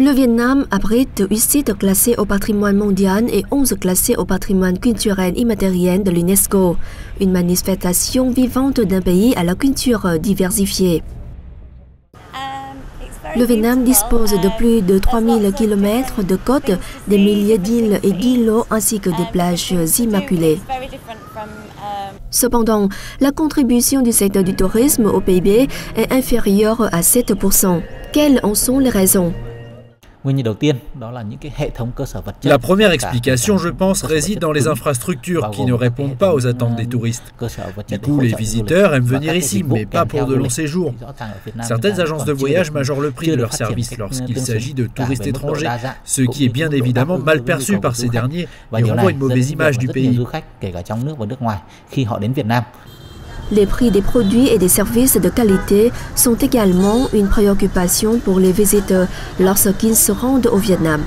Le Vietnam abrite 8 sites classés au patrimoine mondial et 11 classés au patrimoine culturel immatériel de l'UNESCO, une manifestation vivante d'un pays à la culture diversifiée. Le Vietnam dispose de plus de 3000 km de côtes, des milliers d'îles et d'îlots ainsi que des plages immaculées. Cependant, la contribution du secteur du tourisme au PIB est inférieure à 7%. Quelles en sont les raisons ? La première explication, je pense, réside dans les infrastructures qui ne répondent pas aux attentes des touristes. Du coup, les visiteurs aiment venir ici, mais pas pour de longs séjours. Certaines agences de voyage majorent le prix de leurs services lorsqu'il s'agit de touristes étrangers, ce qui est bien évidemment mal perçu par ces derniers et renvoie une mauvaise image du pays. Les prix des produits et des services de qualité sont également une préoccupation pour les visiteurs lorsqu'ils se rendent au Vietnam.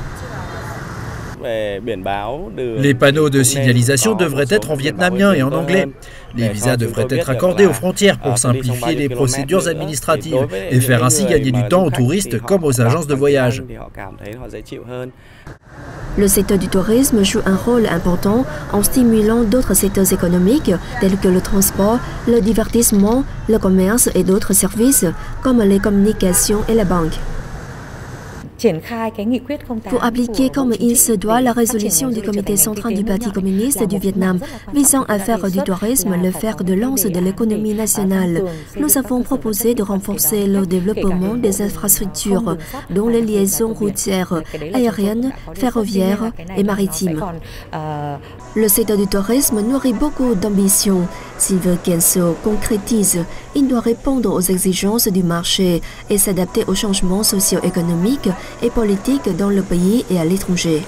Les panneaux de signalisation devraient être en vietnamien et en anglais. Les visas devraient être accordés aux frontières pour simplifier les procédures administratives et faire ainsi gagner du temps aux touristes comme aux agences de voyage. Le secteur du tourisme joue un rôle important en stimulant d'autres secteurs économiques tels que le transport, le divertissement, le commerce et d'autres services comme les communications et la banque. Pour appliquer comme il se doit la résolution du comité central du Parti communiste du Vietnam visant à faire du tourisme le fer de lance de l'économie nationale, nous avons proposé de renforcer le développement des infrastructures, dont les liaisons routières, aériennes, ferroviaires et maritimes. Le secteur du tourisme nourrit beaucoup d'ambition. S'il veut qu'elle se concrétise, il doit répondre aux exigences du marché et s'adapter aux changements socio-économiques et politiques dans le pays et à l'étranger.